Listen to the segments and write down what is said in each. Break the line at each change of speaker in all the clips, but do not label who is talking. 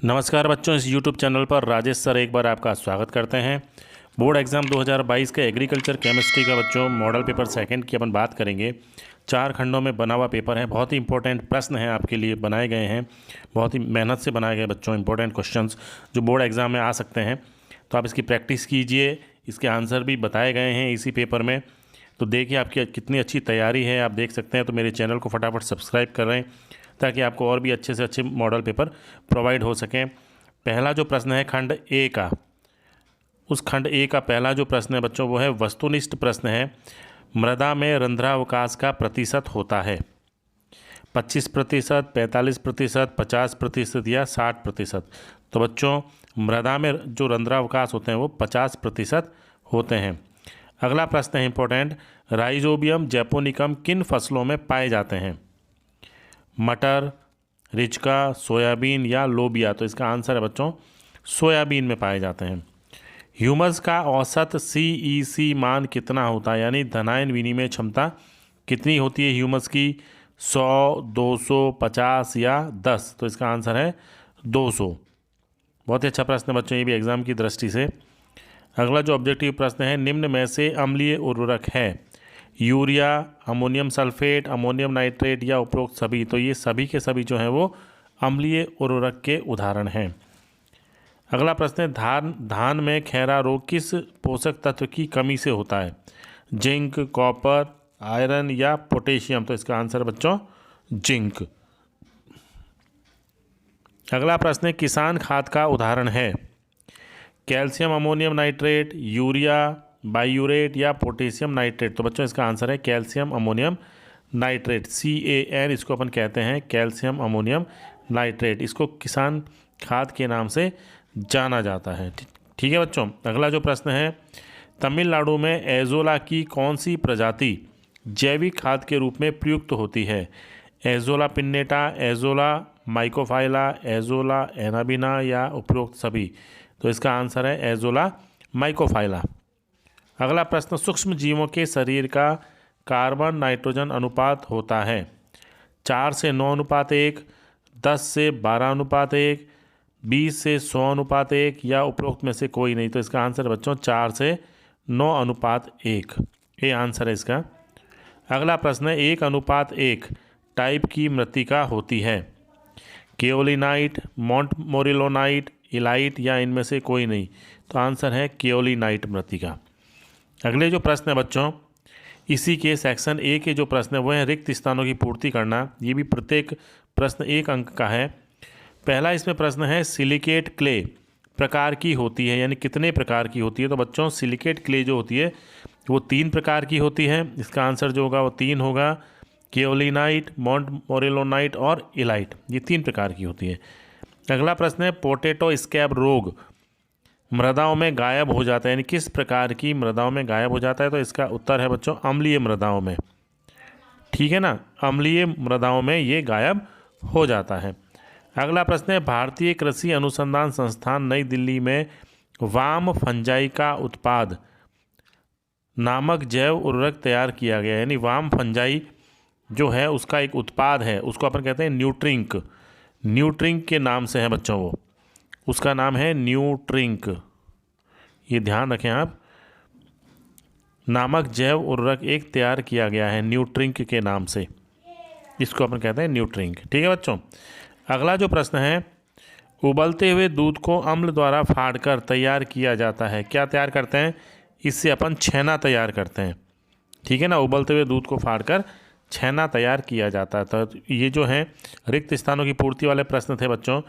नमस्कार बच्चों, इस YouTube चैनल पर राजेश सर एक बार आपका स्वागत करते हैं। बोर्ड एग्ज़ाम 2022 के एग्रीकल्चर केमिस्ट्री का बच्चों मॉडल पेपर सेकंड की अपन बात करेंगे। 4 खंडों में बना हुआ पेपर है। बहुत ही इंपॉर्टेंट प्रश्न हैं आपके लिए बनाए गए हैं। बहुत ही मेहनत से बनाए गए बच्चों इंपॉर्टेंट क्वेश्चंस जो बोर्ड एग्ज़ाम में आ सकते हैं। तो आप इसकी प्रैक्टिस कीजिए। इसके आंसर भी बताए गए हैं इसी पेपर में। तो देखिए आपकी कितनी अच्छी तैयारी है, आप देख सकते हैं। तो मेरे चैनल को फटाफट सब्सक्राइब कर रहे हैं ताकि आपको और भी अच्छे से अच्छे मॉडल पेपर प्रोवाइड हो सकें। पहला जो प्रश्न है खंड ए का, उस खंड ए का पहला जो प्रश्न है बच्चों वो है वस्तुनिष्ठ प्रश्न है। मृदा में रंध्रावकाश का प्रतिशत होता है 25%, 45%, 50% या 60%। तो बच्चों मृदा में जो रंध्रावकाश होते हैं वो 50% होते हैं। अगला प्रश्न है इंपॉर्टेंट, राइजोबियम जैपोनिकम किन फसलों में पाए जाते हैं? मटर, रिचका, सोयाबीन या लोबिया। तो इसका आंसर है बच्चों सोयाबीन में पाए जाते हैं। ह्यूमस का औसत CEC मान कितना होता है, यानी धनायन विनिमय क्षमता कितनी होती है ह्यूमस की? 100, 200, 50 या 10। तो इसका आंसर है 200। बहुत ही अच्छा प्रश्न है बच्चों, ये भी एग्जाम की दृष्टि से। अगला जो ऑब्जेक्टिव प्रश्न है, निम्न में से अम्लीय उर्वरक है? Urea, ammonium sulphate, ammonium nitrate या उपरोक्त सभी। तो ये सभी के सभी जो हैं वो अम्लीय उर्वरक के उदाहरण हैं। अगला प्रश्न है, धान में खैरा रोग किस पोषक तत्व की कमी से होता है? जिंक, कॉपर, आयरन या पोटेशियम। तो इसका आंसर बच्चों जिंक। अगला प्रश्न है, किसान खाद का उदाहरण है? Calcium ammonium nitrate, urea, biuret या पोटेशियम नाइट्रेट। तो बच्चों इसका आंसर है कैल्शियम अमोनियम नाइट्रेट, CAN इसको अपन कहते हैं, कैल्शियम अमोनियम नाइट्रेट। इसको किसान खाद के नाम से जाना जाता है। ठीक है बच्चों। अगला जो प्रश्न है, तमिलनाडु में एजोला की कौन सी प्रजाति जैविक खाद के रूप में प्रयुक्त होती है? एजोला पिन्नेटा, एजोला माइकोफाइला, एजोला एनाबिना या उपरोक्त सभी। तो इसका आंसर है एजोला माइकोफाइला। अगला प्रश्न, सूक्ष्म जीवों के शरीर का कार्बन नाइट्रोजन अनुपात होता है 4 से 9 अनुपात 1, 10 से 12 अनुपात 1, 20 से 100 अनुपात 1 या उपरोक्त में से कोई नहीं। तो इसका आंसर बच्चों 4 से 9 अनुपात 1, ये आंसर है इसका। अगला प्रश्न है, 1 अनुपात 1 टाइप की मृत्तिका होती है? केओलिनाइट, मोंटमोरिलोनाइट, इलाइट या इनमें से कोई नहीं। तो आंसर है केओलिनाइट मृत्तिका। अगले जो प्रश्न है बच्चों, इसी के सेक्शन ए के जो प्रश्न है वो है रिक्त स्थानों की पूर्ति करना। ये भी प्रत्येक प्रश्न 1 अंक का है। पहला इसमें प्रश्न है, सिलिकेट क्ले प्रकार की होती है, यानी कितने प्रकार की होती है? तो बच्चों सिलिकेट क्ले जो होती है वो 3 प्रकार की होती है। इसका आंसर जो होगा वो 3 होगा, केओलिनाइट, मोंटमोरिलोनाइट और इलाइट। ये 3 प्रकार की होती है। अगला प्रश्न है, पोटैटो स्कैब रोग मृदाओं में गायब हो जाता है, यानी किस प्रकार की मृदाओं में गायब हो जाता है? तो इसका उत्तर है बच्चों अम्लीय मृदाओं में। ठीक है ना, अम्लीय मृदाओं में ये गायब हो जाता है। अगला प्रश्न है, भारतीय कृषि अनुसंधान संस्थान नई दिल्ली में वाम फंजाई का उत्पाद नामक जैव उर्वरक तैयार किया गया है, यानी वाम फंजाई जो है उसका एक उत्पाद है, उसको अपन कहते हैं न्यूट्रिंक। न्यूट्रिंक के नाम से है बच्चों वो, उसका नाम है न्यूट्रिंक। ये ध्यान रखें आप, नामक जैव उर्वरक एक तैयार किया गया है न्यूट्रिंक के नाम से, इसको अपन कहते हैं न्यूट्रिंक। ठीक है बच्चों। अगला जो प्रश्न है, उबलते हुए दूध को अम्ल द्वारा फाड़कर तैयार किया जाता है। क्या तैयार करते हैं? इससे अपन छेना तैयार करते हैं। ठीक है ना, उबलते हुए दूध को फाड़कर छेना तैयार किया जाता है। तो ये जो है रिक्त स्थानों की पूर्ति वाले प्रश्न थे बच्चों।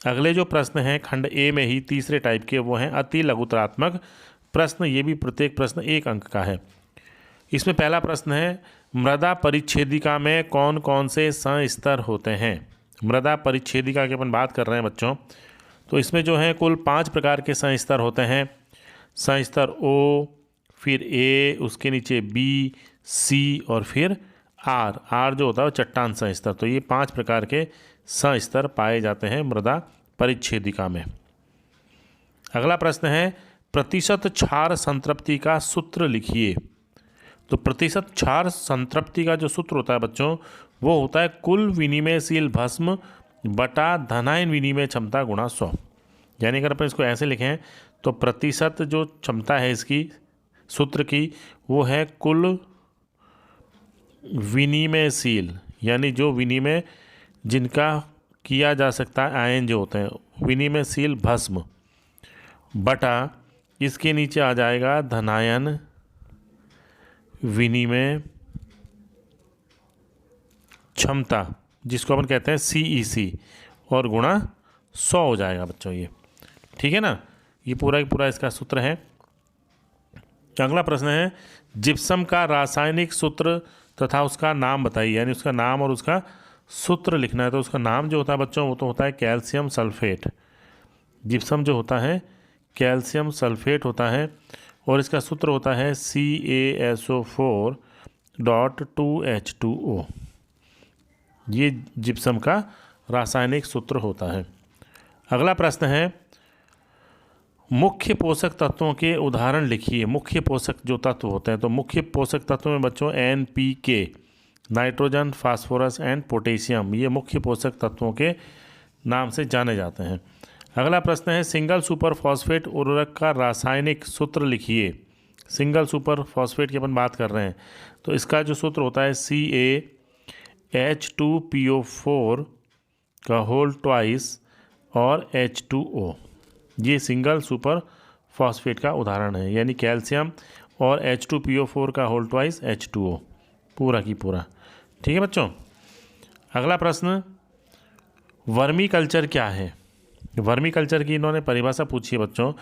अगले जो प्रश्न हैं खंड ए में ही तीसरे टाइप के, वो हैं अति लघुतरात्मक प्रश्न। ये भी प्रत्येक प्रश्न 1 अंक का है। इसमें पहला प्रश्न है, मृदा परिच्छेदिका में कौन कौन से संस्तर होते हैं? मृदा परिच्छेदिका की अपन बात कर रहे हैं बच्चों। तो इसमें जो है कुल 5 प्रकार के संस्तर होते हैं। संस्तर O, फिर A, उसके नीचे B, C और फिर R जो होता है वो चट्टान संस्तर। तो ये 5 प्रकार के संस्तर पाए जाते हैं मृदा परिच्छेदिका में। अगला प्रश्न है, प्रतिशत क्षार संतृप्ति का सूत्र लिखिए। तो प्रतिशत क्षार संतृप्ति का जो सूत्र होता है बच्चों वो होता है कुल विनिमयशील भस्म बटा धनायन विनिमय क्षमता गुणा 100। यानी अगर अपन इसको ऐसे लिखें तो प्रतिशत जो क्षमता है इसकी सूत्र की वो है कुल विनिमयशील, यानी जो विनिमय जिनका किया जा सकता है आयन जो होते हैं विनिमयशील भस्म, बटा इसके नीचे आ जाएगा धनायन विनिमय क्षमता जिसको अपन कहते हैं CEC और गुणा 100 हो जाएगा बच्चों ये। ठीक है ना, ये पूरा का पूरा इसका सूत्र है। अगला प्रश्न है जिप्सम का रासायनिक सूत्र तथा उसका नाम बताइए, यानी उसका नाम और उसका सूत्र लिखना है। तो उसका नाम जो होता है बच्चों वो तो होता है कैल्शियम सल्फेट। जिप्सम जो होता है कैल्शियम सल्फेट होता है और इसका सूत्र होता है CaSO4.2H2O। ये जिप्सम का रासायनिक सूत्र होता है। अगला प्रश्न है मुख्य पोषक तत्वों के उदाहरण लिखिए। मुख्य पोषक जो तत्व होते हैं, तो मुख्य पोषक तत्वों में बच्चों NPK, nitrogen, phosphorus and potassium, ये मुख्य पोषक तत्वों के नाम से जाने जाते हैं। अगला प्रश्न है सिंगल सुपर फॉस्फेट उर्वरक का रासायनिक सूत्र लिखिए। सिंगल सुपर फॉस्फेट की अपन बात कर रहे हैं तो इसका जो सूत्र होता है CaH2PO4 का होल ट्वाइस और H2O। ये सिंगल सुपर फॉस्फेट का उदाहरण है, यानी कैल्शियम और H2PO4 का होल ट्वाइस H2O पूरा की पूरा। ठीक है बच्चों। अगला प्रश्न वर्मी कल्चर क्या है। वर्मी कल्चर की इन्होंने परिभाषा पूछी है बच्चों।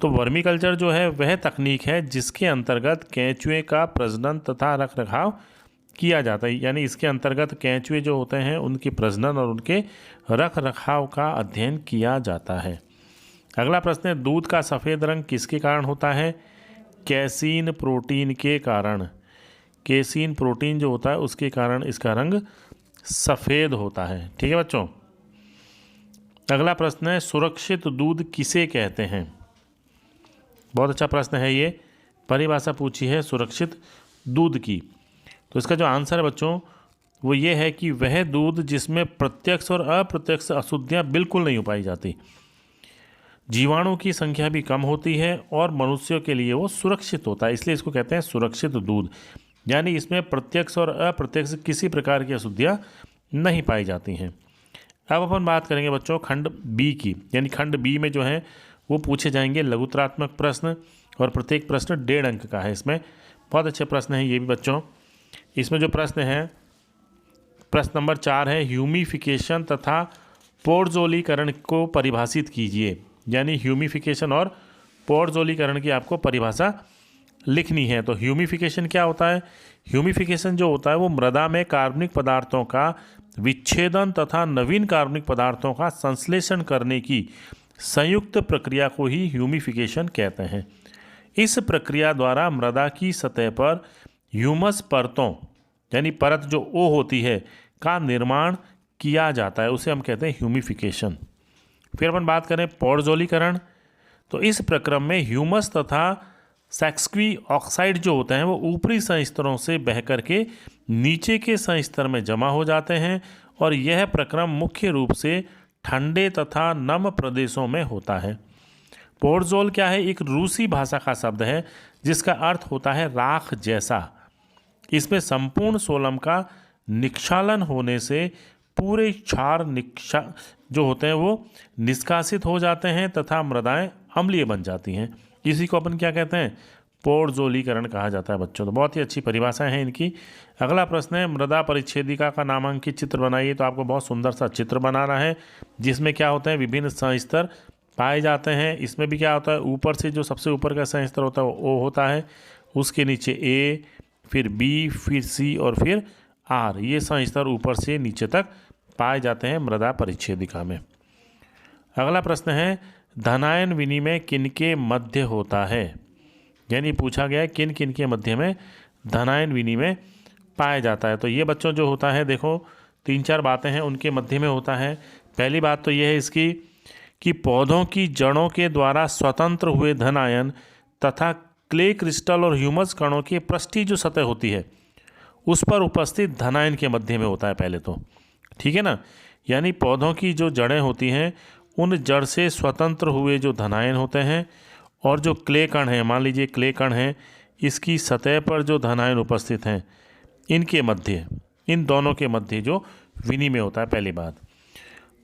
तो वर्मी कल्चर जो है वह तकनीक है जिसके अंतर्गत केंचुए का प्रजनन तथा रख रखाव किया जाता है, यानी इसके अंतर्गत केंचुए जो होते हैं उनकी प्रजनन और उनके रख रखाव का अध्ययन किया जाता है। अगला प्रश्न है दूध का सफ़ेद रंग किसके कारण होता है। कैसीन प्रोटीन के कारण। कैसीन प्रोटीन जो होता है उसके कारण इसका रंग सफ़ेद होता है। ठीक है बच्चों। अगला प्रश्न है सुरक्षित दूध किसे कहते हैं। बहुत अच्छा प्रश्न है ये, परिभाषा पूछी है सुरक्षित दूध की। तो इसका जो आंसर है बच्चों वो ये है कि वह दूध जिसमें प्रत्यक्ष और अप्रत्यक्ष अशुद्धियाँ बिल्कुल नहीं हो पाई जाती, जीवाणु की संख्या भी कम होती है और मनुष्यों के लिए वो सुरक्षित होता है, इसलिए इसको कहते हैं सुरक्षित दूध। यानी इसमें प्रत्यक्ष और अप्रत्यक्ष किसी प्रकार की अशुद्धियाँ नहीं पाई जाती हैं। अब अपन बात करेंगे बच्चों खंड बी की, यानी खंड बी में जो है वो पूछे जाएंगे लघुतरात्मक प्रश्न और प्रत्येक प्रश्न 1.5 अंक का है। इसमें बहुत अच्छे प्रश्न हैं ये भी बच्चों। इसमें जो प्रश्न है प्रश्न नंबर 4 है ह्यूमिफिकेशन तथा पोरजोलीकरण को परिभाषित कीजिए। यानी ह्यूमिफिकेशन और पोरजोलीकरण की आपको परिभाषा लिखनी है। तो ह्यूमिफिकेशन क्या होता है। ह्यूमिफिकेशन जो होता है वो मृदा में कार्बनिक पदार्थों का विच्छेदन तथा नवीन कार्बनिक पदार्थों का संश्लेषण करने की संयुक्त प्रक्रिया को ही ह्यूमिफिकेशन कहते हैं। इस प्रक्रिया द्वारा मृदा की सतह पर ह्यूमस परतों यानी परत जो ओ होती है का निर्माण किया जाता है, उसे हम कहते हैं ह्यूमिफिकेशन। फिर अपन बात करें पोरजोलीकरण, तो इस प्रक्रम में ह्यूमस तथा सैक्सक्वी ऑक्साइड जो होते हैं वो ऊपरी संस्तरों से बह करके नीचे के संस्तर में जमा हो जाते हैं और यह प्रक्रम मुख्य रूप से ठंडे तथा नम प्रदेशों में होता है। पोरजोल क्या है, एक रूसी भाषा का शब्द है जिसका अर्थ होता है राख जैसा। इसमें संपूर्ण सोलम का निक्षालन होने से पूरे क्षार जो होते हैं वो निष्कासित हो जाते हैं तथा मृदाएं अम्लीय बन जाती हैं। इसी को अपन क्या कहते हैं, पोरजोलीकरण कहा जाता है बच्चों। तो बहुत ही अच्छी परिभाषाएं हैं इनकी। अगला प्रश्न है मृदा परिच्छेदिका का नामांकित चित्र बनाइए। तो आपको बहुत सुंदर सा चित्र बनाना है जिसमें क्या होते हैं विभिन्न संस्तर पाए जाते हैं। इसमें भी क्या होता है ऊपर से जो सबसे ऊपर का संस्तर होता है वो ओ होता है, उसके नीचे ए, फिर बी, फिर सी और फिर आर, ये संस्तर ऊपर से नीचे तक पाए जाते हैं मृदा परिच्छेदिका में। अगला प्रश्न है धनायन विनिमय किनके मध्य होता है। यानी पूछा गया है किन किन के मध्य में धनायन विनिमय पाया जाता है। तो ये बच्चों जो होता है देखो 3-4 बातें हैं उनके मध्य में होता है। पहली बात तो ये है इसकी कि पौधों की जड़ों के द्वारा स्वतंत्र हुए धनायन तथा क्ले क्रिस्टल और ह्यूमस कणों की पृष्ठीय जो सतह होती है उस पर उपस्थित धनायन के मध्य में होता है पहले तो, ठीक है ना। यानी पौधों की जो जड़ें होती हैं उन जड़ से स्वतंत्र हुए जो धनायन होते हैं और जो क्ले कण हैं, मान लीजिए क्ले कण हैं, इसकी सतह पर जो धनायन उपस्थित हैं इनके मध्य, इन दोनों के मध्य जो विनिमय होता है, पहली बात।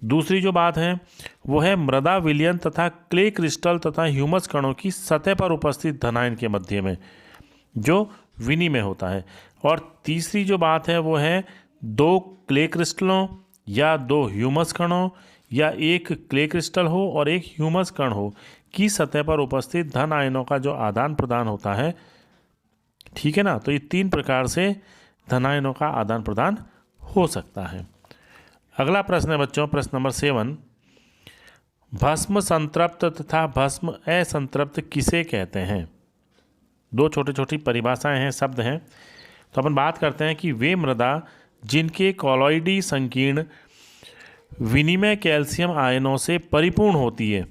दूसरी जो बात है वो है मृदा विलयन तथा क्ले क्रिस्टल तथा ह्यूमस कणों की सतह पर उपस्थित धनायन के मध्य में जो विनिमय होता है। और तीसरी जो बात है वो है दो क्ले क्रिस्टलों या दो ह्यूमस कणों या एक क्ले क्रिस्टल हो और एक ह्यूमस कण हो की सतह पर उपस्थित धन आयनों का जो आदान प्रदान होता है, ठीक है ना। तो ये 3 प्रकार से धन आयनों का आदान प्रदान हो सकता है। अगला प्रश्न है बच्चों, प्रश्न नंबर 7, भस्म संतृप्त तथा भस्म असंतृप्त किसे कहते हैं? 2 छोटी छोटी परिभाषाएं हैं, शब्द हैं। तो अपन बात करते हैं कि वे मृदा जिनके कॉलॉइडी संकीर्ण विनिमय कैल्शियम आयनों से परिपूर्ण होती है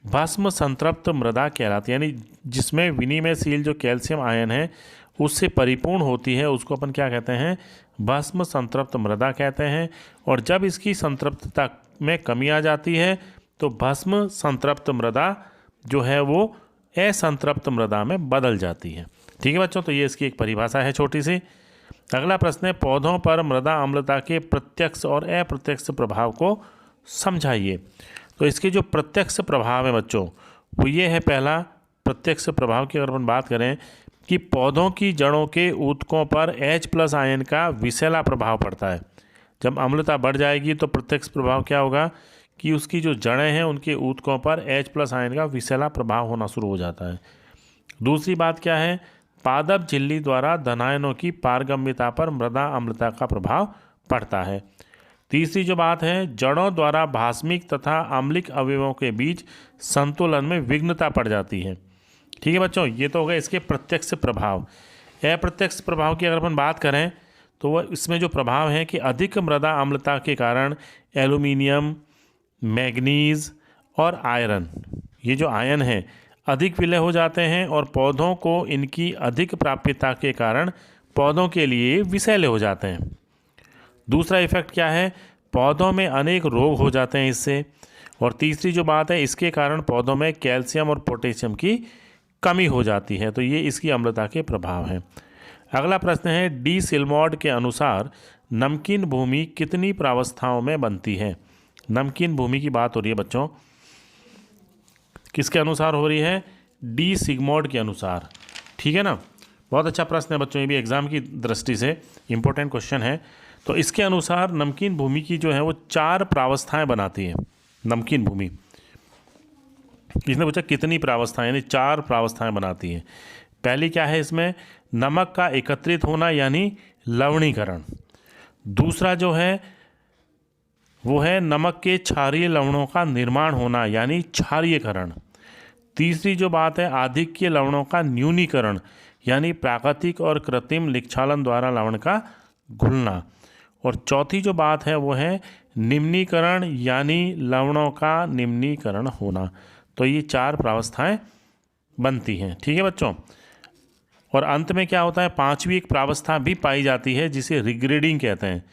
भस्म संतृप्त मृदा कहलाती है। यानी जिसमें विनिमयशील जो कैल्शियम आयन है उससे परिपूर्ण होती है उसको अपन क्या कहते हैं? भस्म संतृप्त मृदा कहते हैं। और जब इसकी संतृप्तता में कमी आ जाती है तो भस्म संतृप्त मृदा जो है वो असंतृप्त मृदा में बदल जाती है। ठीक है बच्चों, तो ये इसकी एक परिभाषा है छोटी सी। अगला प्रश्न है, पौधों पर मृदा अम्लता के प्रत्यक्ष और अप्रत्यक्ष प्रभाव को समझाइए। तो इसके जो प्रत्यक्ष प्रभाव है बच्चों वो ये है, पहला प्रत्यक्ष प्रभाव की अगर अपन बात करें कि पौधों की जड़ों के ऊतकों पर H+ आयन का विषैला प्रभाव पड़ता है। जब अम्लता बढ़ जाएगी तो प्रत्यक्ष प्रभाव क्या होगा कि उसकी जो जड़ें हैं उनके ऊतकों पर H+ आयन का विषैला प्रभाव होना शुरू हो जाता है। दूसरी बात क्या है, पादप झिल्ली द्वारा धनायनों की पारगम्यता पर मृदा अम्लता का प्रभाव पड़ता है। तीसरी जो बात है, जड़ों द्वारा भास्मिक तथा अम्लिक अवयवों के बीच संतुलन में विघ्नता पड़ जाती है। ठीक है बच्चों, ये तो हो गए इसके प्रत्यक्ष प्रभाव। अप्रत्यक्ष प्रभाव की अगर अपन बात करें तो वह इसमें जो प्रभाव है कि अधिक मृदा अम्लता के कारण एल्यूमिनियम, मैग्नीज और आयरन, ये जो आयन है अधिक विलय हो जाते हैं और पौधों को इनकी अधिक प्राप्यता के कारण पौधों के लिए विषैले हो जाते हैं। दूसरा इफेक्ट क्या है, पौधों में अनेक रोग हो जाते हैं इससे। और तीसरी जो बात है, इसके कारण पौधों में कैल्शियम और पोटेशियम की कमी हो जाती है। तो ये इसकी अम्लता के प्रभाव हैं। अगला प्रश्न है, डी सिल्मोड के अनुसार नमकीन भूमि कितनी प्रावस्थाओं में बनती है? नमकीन भूमि की बात हो रही है बच्चों, किसके अनुसार हो रही है? डी सिग्मोड के अनुसार। ठीक है ना, बहुत अच्छा प्रश्न है बच्चों, ये भी एग्जाम की दृष्टि से इंपॉर्टेंट क्वेश्चन है। तो इसके अनुसार नमकीन भूमि की जो है वो 4 प्रावस्थाएं बनाती है। नमकीन भूमि किसने पूछा कितनी प्रावस्थाएं, यानी 4 प्रावस्थाएं बनाती है। पहली क्या है इसमें, नमक का एकत्रित होना यानी लवणीकरण। दूसरा जो है वो है नमक के क्षारीय लवणों का निर्माण होना यानी क्षारीयकरण। तीसरी जो बात है, आधिक्य लवणों का न्यूनीकरण यानी प्राकृतिक और कृत्रिम लिक्षालन द्वारा लवण का घुलना। और चौथी जो बात है वो है निम्नीकरण यानी लवणों का निम्नीकरण होना। तो ये 4 प्रावस्थाएं बनती हैं। ठीक है बच्चों, और अंत में क्या होता है, 5वीं एक प्रावस्था भी पाई जाती है जिसे रिग्रेडिंग कहते हैं,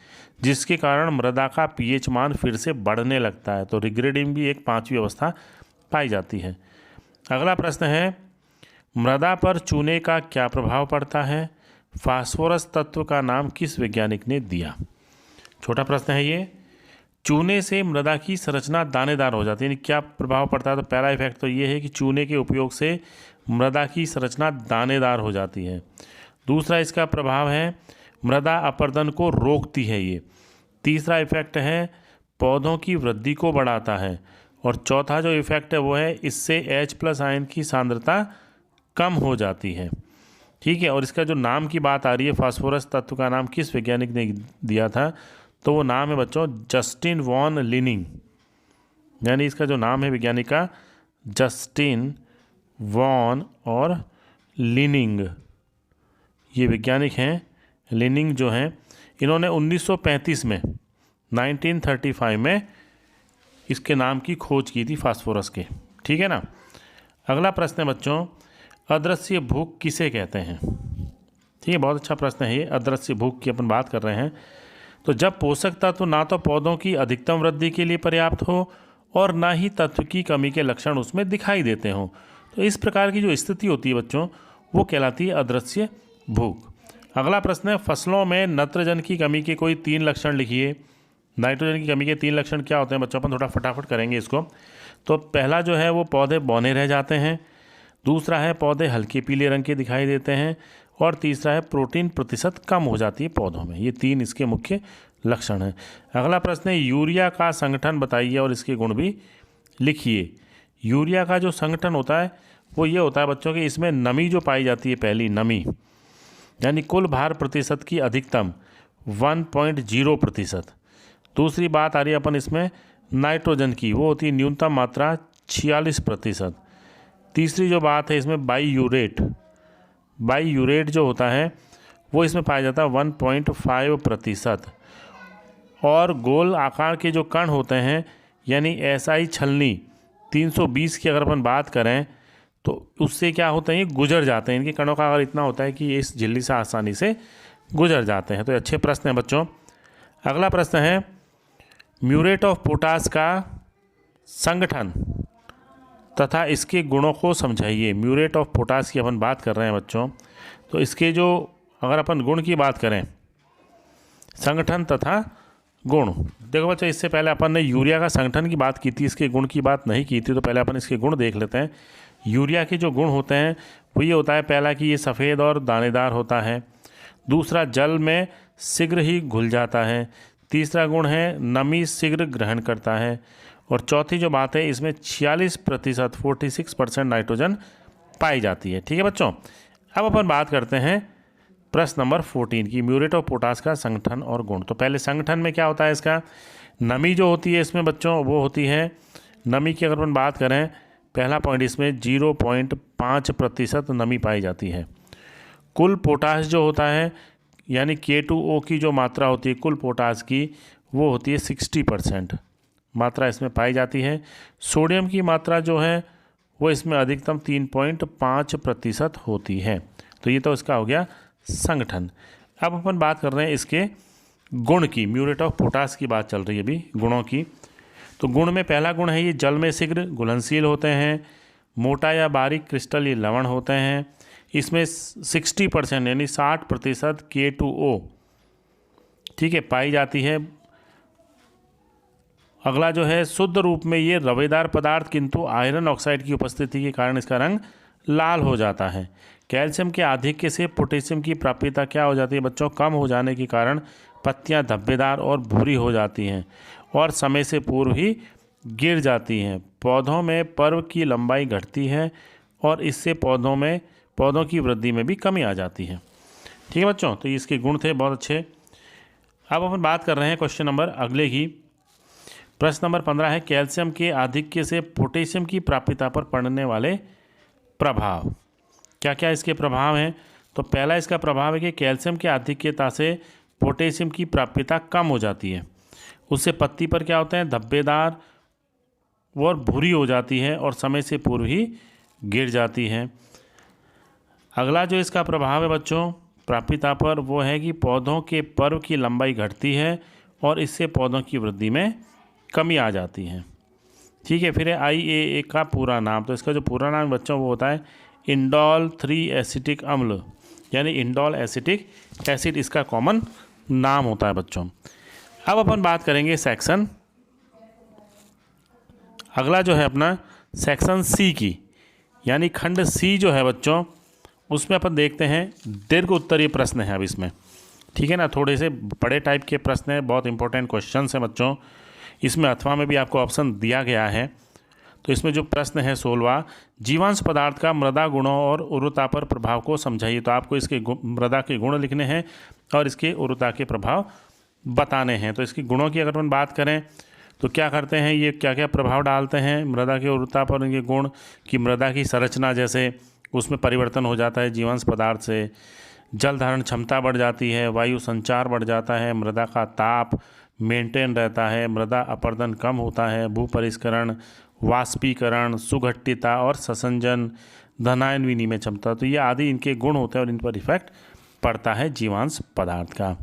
जिसके कारण मृदा का pH मान फिर से बढ़ने लगता है। तो रिग्रेडिंग भी एक 5वीं अवस्था पाई जाती है। अगला प्रश्न है, मृदा पर चूने का क्या प्रभाव पड़ता है? फास्फोरस तत्व का नाम किस वैज्ञानिक ने दिया? छोटा प्रश्न है ये। चूने से मृदा की संरचना दानेदार हो जाती है, यानी क्या प्रभाव पड़ता है? तो पहला इफेक्ट तो ये है कि चूने के उपयोग से मृदा की संरचना दानेदार हो जाती है। दूसरा इसका प्रभाव है मृदा अपरदन को रोकती है ये। तीसरा इफेक्ट है पौधों की वृद्धि को बढ़ाता है। और चौथा जो इफेक्ट है वो है इससे H+ आयन की सांद्रता कम हो जाती है। ठीक है, और इसका जो नाम की बात आ रही है, फास्फोरस तत्व का नाम किस वैज्ञानिक ने दिया था? तो वो नाम है बच्चों जस्टिन वॉन लिनिंग, यानी इसका जो नाम है वैज्ञानिक का जस्टिन वॉन और लिनिंग, ये वैज्ञानिक हैं। लिनिंग जो हैं इन्होंने 1935 में 1935 में इसके नाम की खोज की थी फास्फोरस के। ठीक है ना। अगला प्रश्न है बच्चों, अदृश्य भूख किसे कहते हैं? ठीक है, बहुत अच्छा प्रश्न है ये। अदृश्य भूख की अपन बात कर रहे हैं। तो जब पोषक तत्व ना तो पौधों की अधिकतम वृद्धि के लिए पर्याप्त हो और ना ही तत्व की कमी के लक्षण उसमें दिखाई देते हों, तो इस प्रकार की जो स्थिति होती है बच्चों, वो कहलाती है अदृश्य भूख। अगला प्रश्न है, फसलों में नाइट्रोजन की कमी के कोई 3 लक्षण लिखिए। नाइट्रोजन की कमी के 3 लक्षण क्या होते हैं बच्चों? अपन थोड़ा फटाफट करेंगे इसको। तो पहला जो है वो पौधे बौने रह जाते हैं, दूसरा है पौधे हल्के पीले रंग के दिखाई देते हैं, और तीसरा है प्रोटीन प्रतिशत कम हो जाती है पौधों में। ये 3 इसके मुख्य लक्षण हैं। अगला प्रश्न है, यूरिया का संगठन बताइए और इसके गुण भी लिखिए। यूरिया का जो संगठन होता है वो ये होता है बच्चों कि इसमें नमी जो पाई जाती है, पहली नमी यानी कुल भार प्रतिशत की अधिकतम 1.0%। दूसरी बात आ रही है अपन इसमें नाइट्रोजन की, वो होती है न्यूनतम मात्रा 46%। तीसरी जो बात है इसमें बाईयूरेट जो होता है वो इसमें पाया जाता है 1.5%। और गोल आकार के जो कण होते हैं यानी एसआई छलनी 320 की अगर अपन बात करें तो उससे क्या होता है, ये गुजर जाते हैं। इनके कणों का आकार इतना होता है कि ये इस झिल्ली से आसानी से गुजर जाते हैं। तो अच्छे प्रश्न हैं बच्चों। अगला प्रश्न है, म्यूरेट ऑफ पोटास का संगठन तथा इसके गुणों को समझाइए। म्यूरेट ऑफ पोटास की अपन बात कर रहे हैं बच्चों, तो इसके जो अगर अपन गुण की बात करें, संगठन तथा गुण, देखो बच्चों इससे पहले अपन ने यूरिया का संगठन की बात की थी, इसके गुण की बात नहीं की थी, तो पहले अपन इसके गुण देख लेते हैं। यूरिया के जो गुण होते हैं वो ये होता है, पहला कि ये सफ़ेद और दानेदार होता है, दूसरा जल में शीघ्र ही घुल जाता है, तीसरा गुण है नमी शीघ्र ग्रहण करता है, और चौथी जो बात है इसमें 46% 46% नाइट्रोजन पाई जाती है। ठीक है बच्चों, अब अपन बात करते हैं प्रश्न नंबर 14 की, म्यूरेट ऑफ पोटास का संगठन और गुण। तो पहले संगठन में क्या होता है इसका, नमी जो होती है इसमें बच्चों वो होती है, नमी की अगर अपन बात करें, पहला पॉइंट इसमें 0.5% नमी पाई जाती है। कुल पोटास जो होता है यानी K2O की जो मात्रा होती है कुल पोटास की, वो होती है 60% मात्रा इसमें पाई जाती है। सोडियम की मात्रा जो है वो इसमें अधिकतम 3.5% होती है। तो ये तो इसका हो गया संगठन। अब अपन बात कर रहे हैं इसके गुण की, म्यूरेट ऑफ पोटास की बात चल रही है अभी गुणों की। तो गुण में पहला गुण है ये जल में शीघ्र घुलनशील होते हैं, मोटा या बारीक क्रिस्टल ये लवण होते हैं, इसमें 60% यानी 60% K2O ठीक है पाई जाती है। अगला जो है शुद्ध रूप में ये रवेदार पदार्थ, किंतु आयरन ऑक्साइड की उपस्थिति के कारण इसका रंग लाल हो जाता है। कैल्शियम के आधिक्य से पोटेशियम की प्राप्यता क्या हो जाती है बच्चों, कम हो जाने के कारण पत्तियां धब्बेदार और भूरी हो जाती हैं और समय से पूर्व ही गिर जाती हैं। पौधों में पर्व की लंबाई घटती है और इससे पौधों की वृद्धि में भी कमी आ जाती है। ठीक है बच्चों, तो ये इसके गुण थे बहुत अच्छे। अब अपन बात कर रहे हैं क्वेश्चन नंबर अगले की, प्रश्न नंबर 15 है, कैल्शियम के आधिक्य से पोटेशियम की प्राप्यता पर पड़ने वाले प्रभाव। क्या क्या इसके प्रभाव हैं? तो पहला इसका प्रभाव है कि कैल्शियम के आधिक्यता से पोटेशियम की प्राप्यता कम हो जाती है, उससे पत्ती पर क्या होते हैं, धब्बेदार और भूरी हो जाती है और समय से पूर्व ही गिर जाती है। अगला जो इसका प्रभाव है बच्चों प्राप्यता पर, वो है कि पौधों के पर्व की लंबाई घटती है और इससे पौधों की वृद्धि में कमी आ जाती है। ठीक है, फिर IAA का पूरा नाम, तो इसका जो पूरा नाम बच्चों वो होता है इंडोल 3 एसिटिक अम्ल, यानी इंडोल एसिटिक एसिड इसका कॉमन नाम होता है बच्चों। अब अपन बात करेंगे सेक्शन, अगला जो है अपना सेक्शन C की, यानी खंड C जो है बच्चों, उसमें अपन देखते हैं दीर्घ उत्तरीय प्रश्न है अब इसमें। ठीक है ना, थोड़े से बड़े टाइप के प्रश्न हैं, बहुत इंपॉर्टेंट क्वेश्चन हैं बच्चों। इसमें अथवा में भी आपको ऑप्शन दिया गया है। तो इसमें जो प्रश्न है 16वां, जीवांश पदार्थ का मृदा गुणों और उर्वरता पर प्रभाव को समझाइए। तो आपको इसके मृदा के गुण लिखने हैं और इसके उर्वरता के प्रभाव बताने हैं। तो इसके गुणों की अगर अपन बात करें तो क्या करते हैं, ये क्या क्या प्रभाव डालते हैं मृदा की उर्वरता पर, इनके गुण की मृदा की संरचना जैसे उसमें परिवर्तन हो जाता है जीवांश पदार्थ से, जल धारण क्षमता बढ़ जाती है, वायु संचार बढ़ जाता है, मृदा का ताप मेंटेन रहता है, मृदा अपरदन कम होता है, भू परिष्करण, वाष्पीकरण, सुघट्टिता और ससंजन, धनायन विनिमय क्षमता, तो ये आदि इनके गुण होते हैं और इन पर इफेक्ट पड़ता है जीवांश पदार्थ का।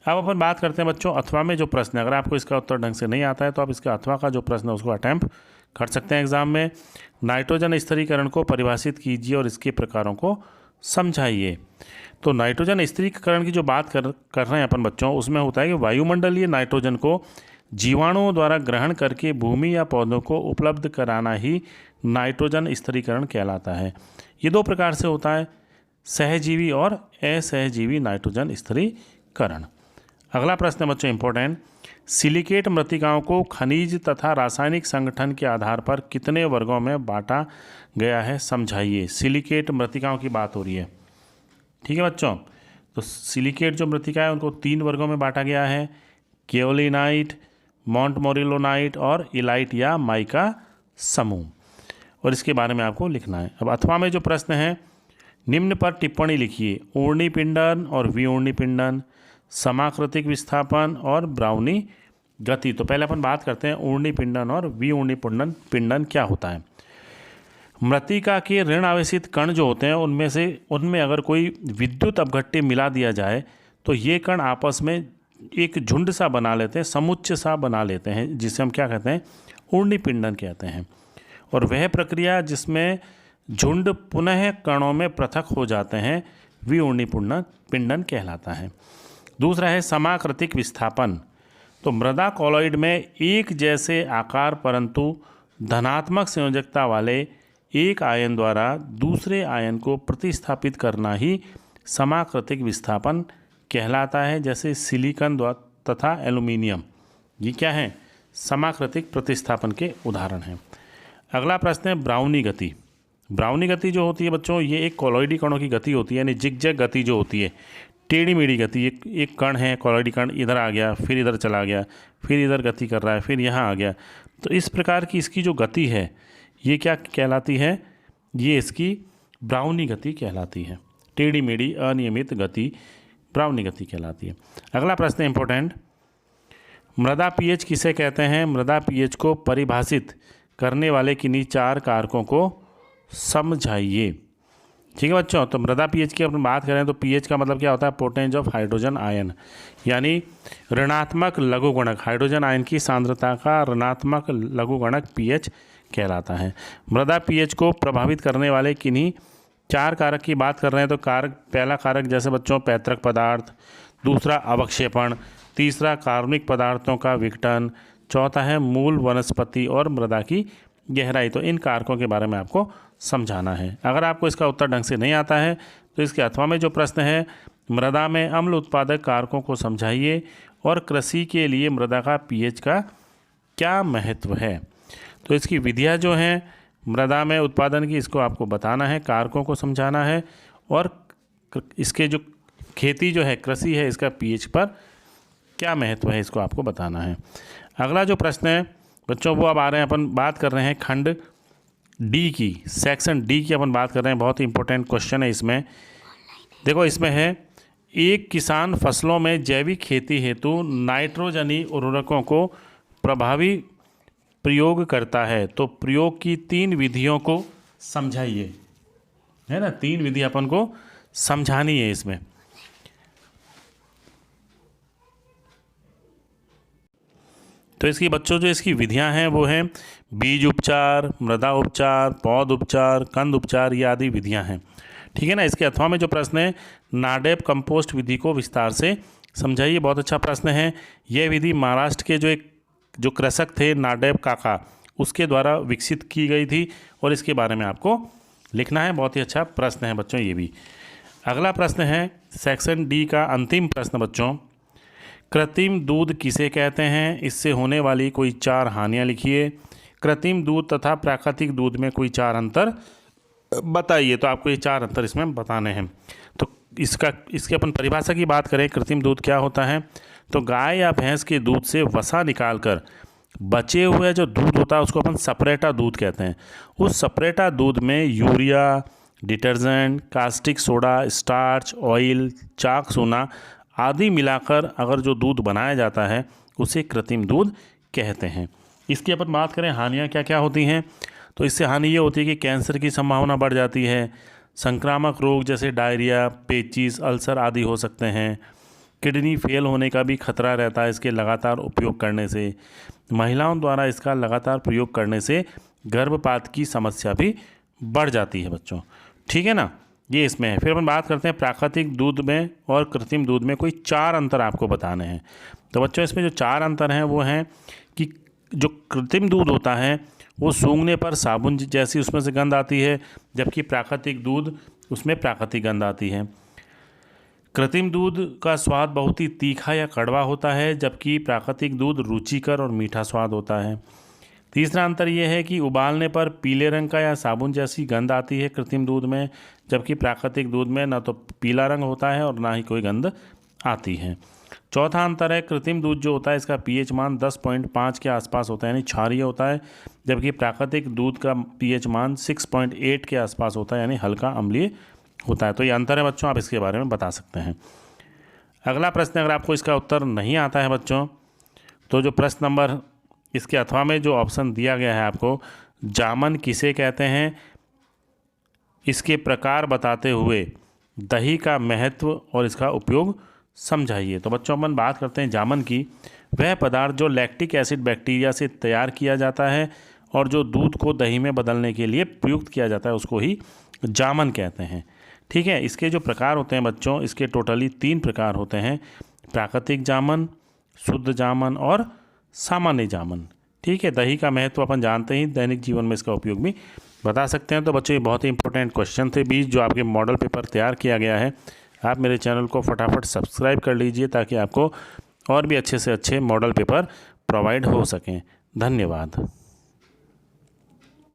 अब अपन बात करते हैं बच्चों अथवा में जो प्रश्न है, अगर आपको इसका उत्तर ढंग से नहीं आता है तो आप इसका अथवा का जो प्रश्न है उसको अटैम्प्ट कर सकते हैं एग्जाम में। नाइट्रोजन स्थिरीकरण को परिभाषित कीजिए और इसके प्रकारों को समझाइए। तो नाइट्रोजन स्थिरीकरण की जो बात कर रहे हैं अपन बच्चों, उसमें होता है कि वायुमंडलीय नाइट्रोजन को जीवाणुओं द्वारा ग्रहण करके भूमि या पौधों को उपलब्ध कराना ही नाइट्रोजन स्थिरीकरण कहलाता है। ये दो प्रकार से होता है, सहजीवी और असहजीवी नाइट्रोजन स्थिरीकरण। अगला प्रश्न है बच्चों इंपॉर्टेंट, सिलिकेट मृत्तिकाओं को खनिज तथा रासायनिक संगठन के आधार पर कितने वर्गों में बांटा गया है, समझाइए। सिलिकेट मृत्तिकाओं की बात हो रही है, ठीक है बच्चों। तो सिलिकेट जो मृत्तिका है उनको 3 वर्गों में बांटा गया है, केओलिनाइट, मोंटमोरिलोनाइट और इलाइट या माइका समूह, और इसके बारे में आपको लिखना है। अब अथवा में जो प्रश्न है, निम्न पर टिप्पणी लिखिए, ऊर्णी पिंडन और विऊर्णी पिंडन, समाकृतिक विस्थापन और ब्राउनी गति। तो पहले अपन बात करते हैं ऊर्णी पिंडन और विऊर्णी पिंडन क्या होता है। मृत्तिका के ऋण आवेशित कण जो होते हैं उनमें अगर कोई विद्युत अपघट्य मिला दिया जाए तो ये कण आपस में एक झुंड सा बना लेते हैं, समुच्चय सा बना लेते हैं, जिसे हम क्या कहते हैं, ऊर्णी पिंडन कहते हैं। और वह प्रक्रिया जिसमें झुंड पुनः कणों में पृथक हो जाते हैं विऊर्णी पिंडन कहलाता है। दूसरा है समाकृतिक विस्थापन। तो मृदा कॉलॉइड में एक जैसे आकार परंतु धनात्मक संयोजकता वाले एक आयन द्वारा दूसरे आयन को प्रतिस्थापित करना ही समाकृतिक विस्थापन कहलाता है। जैसे सिलिकॉन तथा एल्यूमिनियम, ये क्या है, समाकृतिक प्रतिस्थापन के उदाहरण हैं। अगला प्रश्न है ब्राउनी गति। ब्राउनी गति जो होती है बच्चों, ये एक कॉलॉइडी कणों की गति होती है, यानी जिगजैग गति जो होती है, टेढ़ी मेढ़ी गति। एक कण है कॉलॉइडी कण, इधर आ गया, फिर इधर चला गया, फिर इधर गति कर रहा है, फिर यहाँ आ गया। तो इस प्रकार की इसकी जो गति है ये क्या कहलाती है, ये इसकी ब्राउनी गति कहलाती है। टेढ़ी मेढ़ी अनियमित गति ब्राउनी गति कहलाती है। अगला प्रश्न इंपॉर्टेंट, मृदा पीएच किसे कहते हैं, मृदा पीएच को परिभाषित करने वाले किन्हीं 4 कारकों को समझाइए। ठीक है बच्चों, तो मृदा पीएच की अपन बात करें तो पीएच का मतलब क्या होता है, पोटेंज ऑफ हाइड्रोजन आयन, यानी ऋणात्मक लघुगणक हाइड्रोजन आयन की सांद्रता का ऋणात्मक लघुगणक पीएच कहलाता है। मृदा पीएच को प्रभावित करने वाले किन्हीं 4 कारक की बात कर रहे हैं तो पहला कारक जैसे बच्चों पैतृक पदार्थ, दूसरा अवक्षेपण, तीसरा कार्बनिक पदार्थों का विघटन, चौथा है मूल वनस्पति और मृदा की गहराई। तो इन कारकों के बारे में आपको समझाना है। अगर आपको इसका उत्तर ढंग से नहीं आता है तो इसके अथवा में जो प्रश्न है, मृदा में अम्ल उत्पादक कारकों को समझाइए और कृषि के लिए मृदा का पीएच का क्या महत्व है। तो इसकी विधियाँ जो हैं मृदा में उत्पादन की, इसको आपको बताना है, कारकों को समझाना है, और इसके जो खेती जो है, कृषि है, इसका पीएच पर क्या महत्व है, इसको आपको बताना है। अगला जो प्रश्न है बच्चों वो अब आ रहे हैं, अपन बात कर रहे हैं खंड डी की, सेक्शन डी की अपन बात कर रहे हैं। बहुत ही इंपॉर्टेंट क्वेश्चन है इसमें। देखो इसमें है, एक किसान फसलों में जैविक खेती हेतु नाइट्रोजनी उर्वरकों को प्रभावी प्रयोग करता है, तो प्रयोग की 3 विधियों को समझाइए, है ना। 3 विधि अपन को समझानी है इसमें। तो इसकी बच्चों जो इसकी विधियां हैं वो हैं बीज उपचार, मृदा उपचार, पौध उपचार, कंद उपचार, ये आदि विधियां हैं, ठीक है ना। इसके अथवा में जो प्रश्न है, नाडेप कंपोस्ट विधि को विस्तार से समझाइए। बहुत अच्छा प्रश्न है। यह विधि महाराष्ट्र के जो कृषक थे नाडेप काका, उसके द्वारा विकसित की गई थी और इसके बारे में आपको लिखना है। बहुत ही अच्छा प्रश्न है बच्चों ये भी। अगला प्रश्न है सेक्शन डी का अंतिम प्रश्न बच्चों, कृत्रिम दूध किसे कहते हैं, इससे होने वाली कोई 4 हानियाँ लिखिए। कृत्रिम दूध तथा प्राकृतिक दूध में कोई 4 अंतर बताइए। तो आपको ये 4 अंतर इसमें बताने हैं। तो इसके अपन परिभाषा की बात करें, कृत्रिम दूध क्या होता है, तो गाय या भैंस के दूध से वसा निकालकर बचे हुए जो दूध होता है उसको अपन सपरेटा दूध कहते हैं। उस सपरेटा दूध में urea, detergent, caustic soda, starch, oil, chalk सोना आदि मिलाकर अगर जो दूध बनाया जाता है उसे कृत्रिम दूध कहते हैं। इसकी अपन बात करें हानियाँ क्या क्या होती हैं, तो इससे हानि ये होती है कि कैंसर की संभावना बढ़ जाती है, संक्रामक रोग जैसे डायरिया, पेचिस, अल्सर आदि हो सकते हैं, किडनी फेल होने का भी खतरा रहता है इसके लगातार उपयोग करने से। महिलाओं द्वारा इसका लगातार प्रयोग करने से गर्भपात की समस्या भी बढ़ जाती है बच्चों, ठीक है ना। ये इसमें है। फिर अपन बात करते हैं प्राकृतिक दूध में और कृत्रिम दूध में कोई 4 अंतर आपको बताने हैं। तो बच्चों इसमें जो 4 अंतर हैं वो हैं कि जो कृत्रिम दूध होता है वो सूंघने पर साबुन जैसी उसमें से गंध आती है, जबकि प्राकृतिक दूध उसमें प्राकृतिक गंध आती है। कृत्रिम दूध का स्वाद बहुत ही तीखा या कड़वा होता है, जबकि प्राकृतिक दूध रुचिकर और मीठा स्वाद होता है। तीसरा अंतर यह है कि उबालने पर पीले रंग का या साबुन जैसी गंध आती है कृत्रिम दूध में, जबकि प्राकृतिक दूध में ना तो पीला रंग होता है और ना ही कोई गंध आती है। चौथा अंतर है कृत्रिम दूध जो होता है इसका pH मान 10.5 के आसपास होता है, यानी क्षारीय होता है, जबकि प्राकृतिक दूध का pH मान 6.8 के आसपास होता है, यानी हल्का अम्लीय होता है। तो ये अंतर है बच्चों, आप इसके बारे में बता सकते हैं। अगला प्रश्न, अगर आपको इसका उत्तर नहीं आता है बच्चों, तो जो प्रश्न नंबर इसके अथवा में जो ऑप्शन दिया गया है आपको, जामन किसे कहते हैं, इसके प्रकार बताते हुए दही का महत्व और इसका उपयोग समझाइए। तो बच्चों अपन बात करते हैं जामन की। वह पदार्थ जो लैक्टिक एसिड बैक्टीरिया से तैयार किया जाता है और जो दूध को दही में बदलने के लिए प्रयुक्त किया जाता है उसको ही जामन कहते हैं, ठीक है। इसके जो प्रकार होते हैं बच्चों, इसके टोटली 3 प्रकार होते हैं, प्राकृतिक जामन, शुद्ध जामन और सामान्य जामन, ठीक है। दही का महत्व अपन जानते ही, दैनिक जीवन में इसका उपयोग भी बता सकते हैं। तो बच्चों ये बहुत ही इंपॉर्टेंट क्वेश्चन थे 20 जो आपके मॉडल पेपर तैयार किया गया है। आप मेरे चैनल को फटाफट सब्सक्राइब कर लीजिए ताकि आपको और भी अच्छे से अच्छे मॉडल पेपर प्रोवाइड हो सकें। धन्यवाद।